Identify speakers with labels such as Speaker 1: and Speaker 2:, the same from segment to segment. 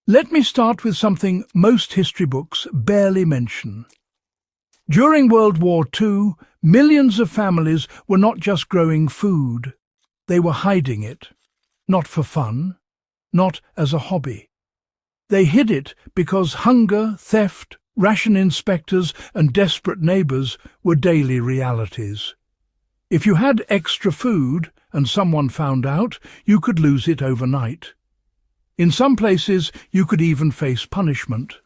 Speaker 1: Let me start with something most history books barely mention. During World War II, millions of families were not just growing food, they were hiding it. Not for fun, not as a hobby. They hid it because hunger, theft, ration inspectors and desperate neighbours were daily realities. If you had extra food and someone found out, you could lose it overnight. In some places, you could even face punishment.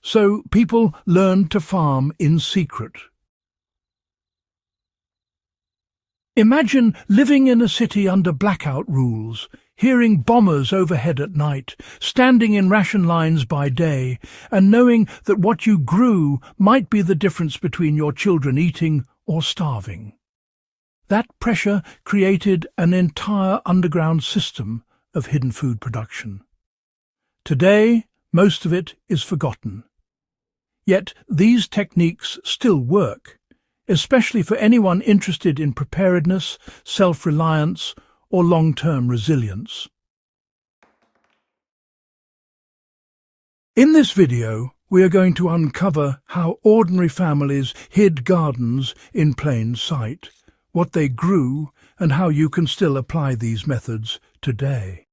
Speaker 1: So people learned to farm in secret. Imagine living in a city under blackout rules, hearing bombers overhead at night, standing in ration lines by day, and knowing that what you grew might be the difference between your children eating or starving. That pressure created an entire underground system of hidden food production. Today, most of it is forgotten. Yet these techniques still work, especially for anyone interested in preparedness, self-reliance, or long-term resilience. In this video, we are going to uncover how ordinary families hid gardens in plain sight, what they grew, and how you can still apply these methods today.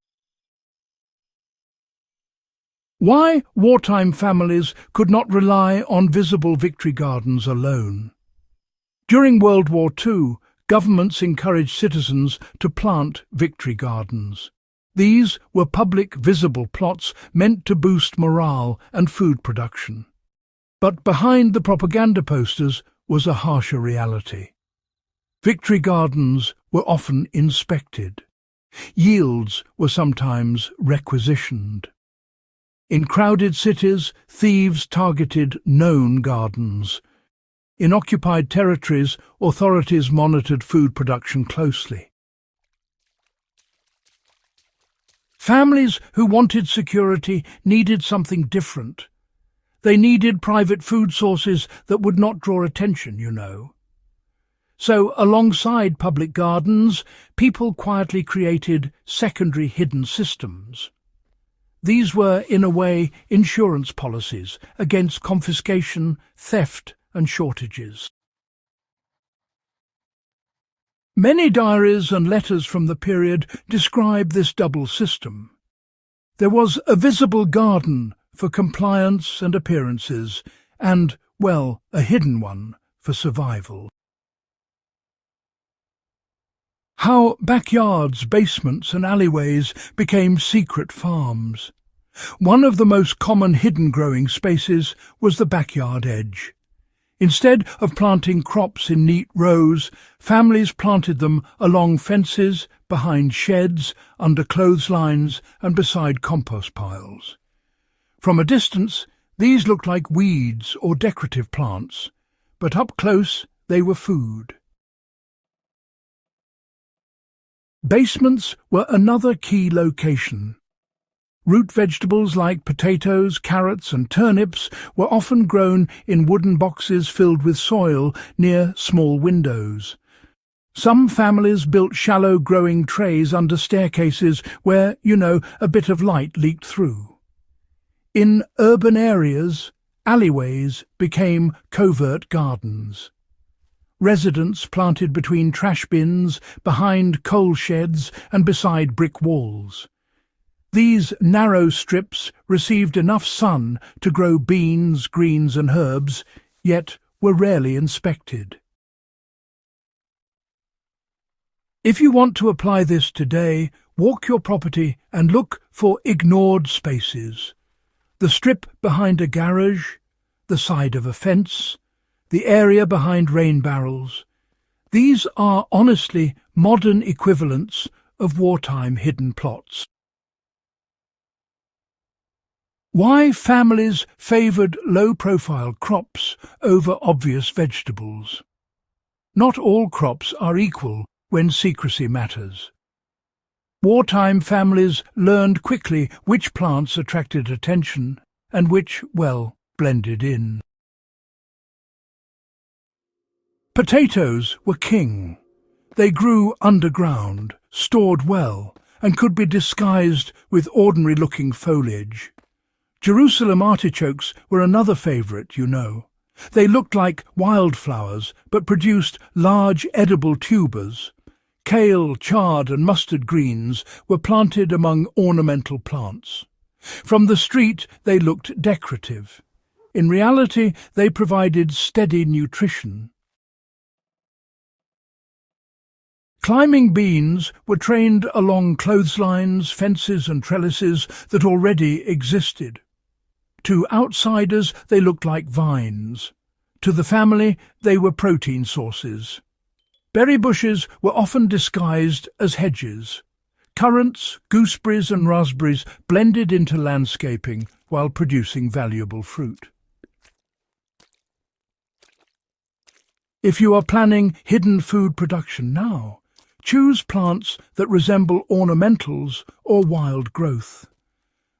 Speaker 1: Why wartime families could not rely on visible victory gardens alone. During World War II, governments encouraged citizens to plant victory gardens. These were public, visible plots meant to boost morale and food production. But behind the propaganda posters was a harsher reality. Victory gardens were often inspected. Yields were sometimes requisitioned. In crowded cities, thieves targeted known gardens. In occupied territories, authorities monitored food production closely. Families who wanted security needed something different. They needed private food sources that would not draw attention, you know. So, alongside public gardens, people quietly created secondary hidden systems. These were, in a way, insurance policies against confiscation, theft, and shortages. Many diaries and letters from the period describe this double system. There was a visible garden for compliance and appearances, and, well, a hidden one for survival. How backyards, basements and alleyways became secret farms. One of the most common hidden growing spaces was the backyard edge. Instead of planting crops in neat rows, families planted them along fences, behind sheds, under clotheslines and beside compost piles. From a distance, these looked like weeds or decorative plants, but up close they were food. Basements were another key location. Root vegetables like potatoes, carrots and turnips were often grown in wooden boxes filled with soil near small windows. Some families built shallow growing trays under staircases where, a bit of light leaked through. In urban areas, alleyways became covert gardens. Residents planted between trash bins, behind coal sheds and beside brick walls. These narrow strips received enough sun to grow beans, greens and herbs, yet were rarely inspected. If you want to apply this today, walk your property and look for ignored spaces. The strip behind a garage, the side of a fence, the area behind rain barrels. These are honestly modern equivalents of wartime hidden plots. Why families favoured low-profile crops over obvious vegetables. Not all crops are equal when secrecy matters. Wartime families learned quickly which plants attracted attention and which, blended in. Potatoes were king. They grew underground, stored well, and could be disguised with ordinary-looking foliage. Jerusalem artichokes were another favourite, you know. They looked like wildflowers, but produced large edible tubers. Kale, chard and mustard greens were planted among ornamental plants. From the street they looked decorative. In reality, they provided steady nutrition. Climbing beans were trained along clotheslines, fences and trellises that already existed. To outsiders, they looked like vines. To the family, they were protein sources. Berry bushes were often disguised as hedges. Currants, gooseberries and raspberries blended into landscaping while producing valuable fruit. If you are planning hidden food production now, choose plants that resemble ornamentals or wild growth.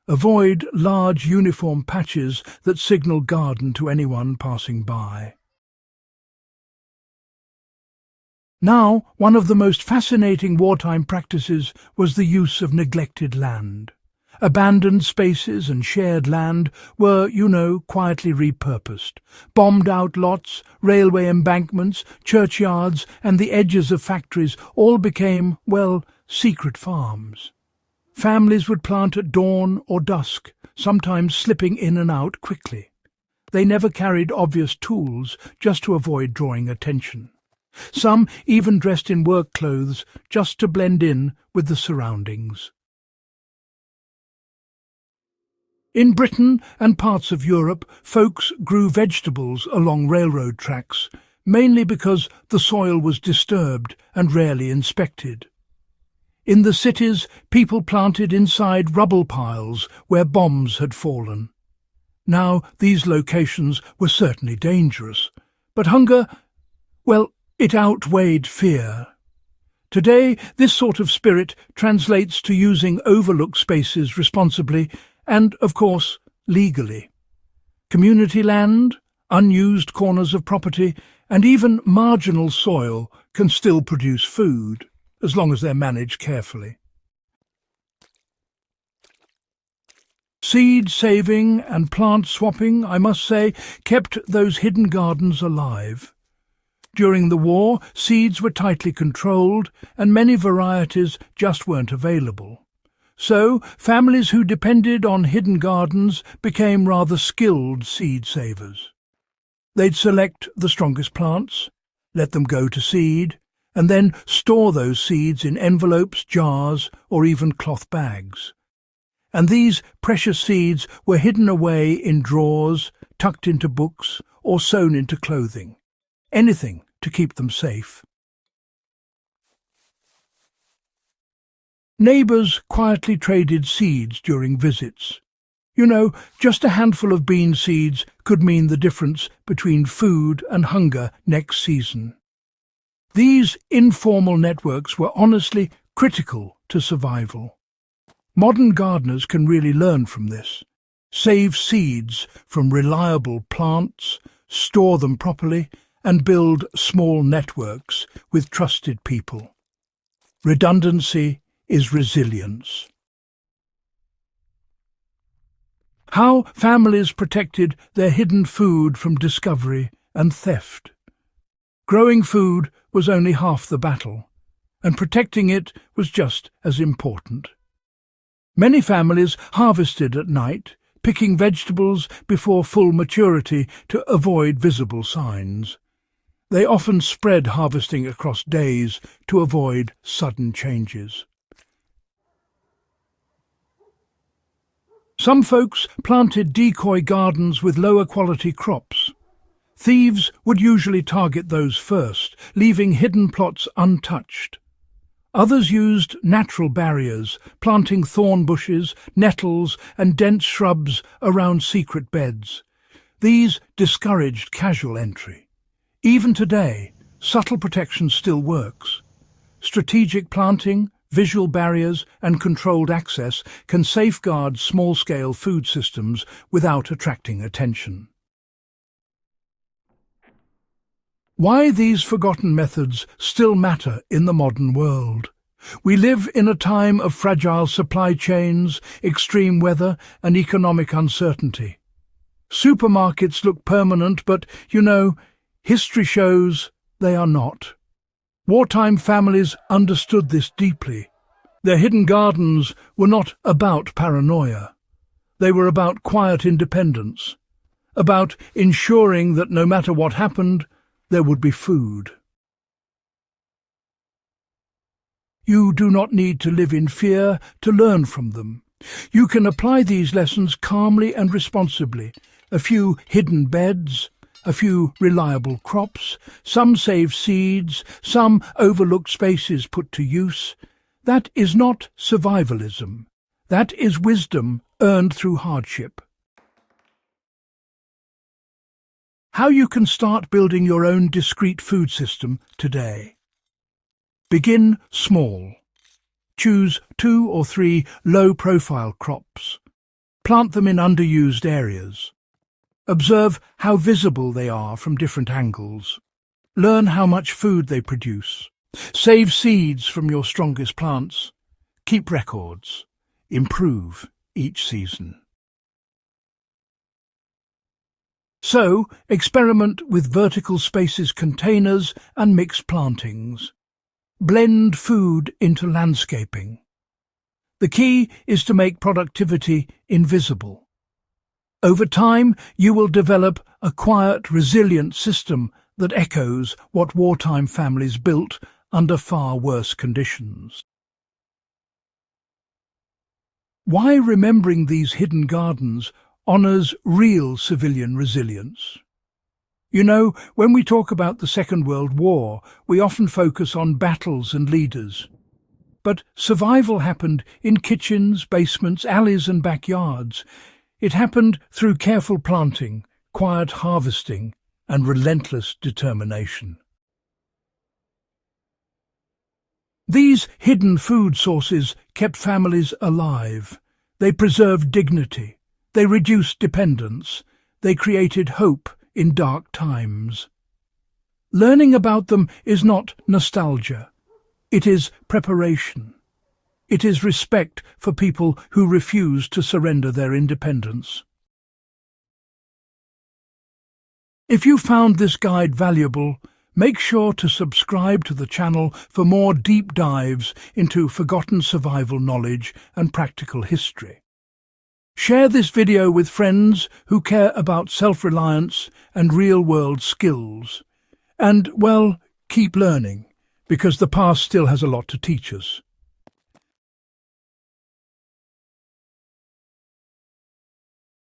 Speaker 1: Avoid large uniform patches that signal garden to anyone passing by. Now, one of the most fascinating wartime practices was the use of neglected land. Abandoned spaces and shared land were, quietly repurposed. Bombed-out lots, railway embankments, churchyards, and the edges of factories all became, secret farms. Families would plant at dawn or dusk, sometimes slipping in and out quickly. They never carried obvious tools, just to avoid drawing attention. Some even dressed in work clothes just to blend in with the surroundings. In Britain and parts of Europe, folks grew vegetables along railroad tracks, mainly because the soil was disturbed and rarely inspected. In the cities, people planted inside rubble piles where bombs had fallen. Now, these locations were certainly dangerous, but hunger, it outweighed fear. Today, this sort of spirit translates to using overlooked spaces responsibly and, of course, legally. Community land, unused corners of property, and even marginal soil can still produce food, as long as they're managed carefully. Seed saving and plant swapping, I must say, kept those hidden gardens alive. During the war, seeds were tightly controlled, and many varieties just weren't available. So, families who depended on hidden gardens became rather skilled seed savers. They'd select the strongest plants, let them go to seed, and then store those seeds in envelopes, jars, or even cloth bags. And these precious seeds were hidden away in drawers, tucked into books, or sewn into clothing. Anything to keep them safe. Neighbours quietly traded seeds during visits. Just a handful of bean seeds could mean the difference between food and hunger next season. These informal networks were honestly critical to survival. Modern gardeners can really learn from this. Save seeds from reliable plants, store them properly, and build small networks with trusted people. Redundancy is resilience. How families protected their hidden food from discovery and theft. Growing food was only half the battle, and protecting it was just as important. Many families harvested at night, picking vegetables before full maturity to avoid visible signs. They often spread harvesting across days to avoid sudden changes. Some folks planted decoy gardens with lower quality crops. Thieves would usually target those first, leaving hidden plots untouched. Others used natural barriers, planting thorn bushes, nettles and dense shrubs around secret beds. These discouraged casual entry. Even today, subtle protection still works. Strategic planting, visual barriers and controlled access can safeguard small-scale food systems without attracting attention. Why these forgotten methods still matter in the modern world? We live in a time of fragile supply chains, extreme weather, and economic uncertainty. Supermarkets look permanent, but, history shows they are not. Wartime families understood this deeply. Their hidden gardens were not about paranoia. They were about quiet independence, about ensuring that no matter what happened, there would be food. You do not need to live in fear to learn from them. You can apply these lessons calmly and responsibly. A few hidden beds, a few reliable crops, some saved seeds, some overlooked spaces put to use. That is not survivalism. That is wisdom earned through hardship. How you can start building your own discrete food system today. Begin small. Choose 2 or 3 low-profile crops. Plant them in underused areas. Observe how visible they are from different angles. Learn how much food they produce. Save seeds from your strongest plants. Keep records. Improve each season. So, experiment with vertical spaces containers and mixed plantings. Blend food into landscaping. The key is to make productivity invisible. Over time, you will develop a quiet, resilient system that echoes what wartime families built under far worse conditions. Why remembering these hidden gardens honours real civilian resilience? When we talk about the Second World War, we often focus on battles and leaders. But survival happened in kitchens, basements, alleys and backyards. It happened through careful planting, quiet harvesting and relentless determination. These hidden food sources kept families alive. They preserved dignity. They reduced dependence. They created hope in dark times. Learning about them is not nostalgia. It is preparation. It is respect for people who refuse to surrender their independence. If you found this guide valuable, make sure to subscribe to the channel for more deep dives into forgotten survival knowledge and practical history. Share this video with friends who care about self-reliance and real-world skills. And, keep learning, because the past still has a lot to teach us.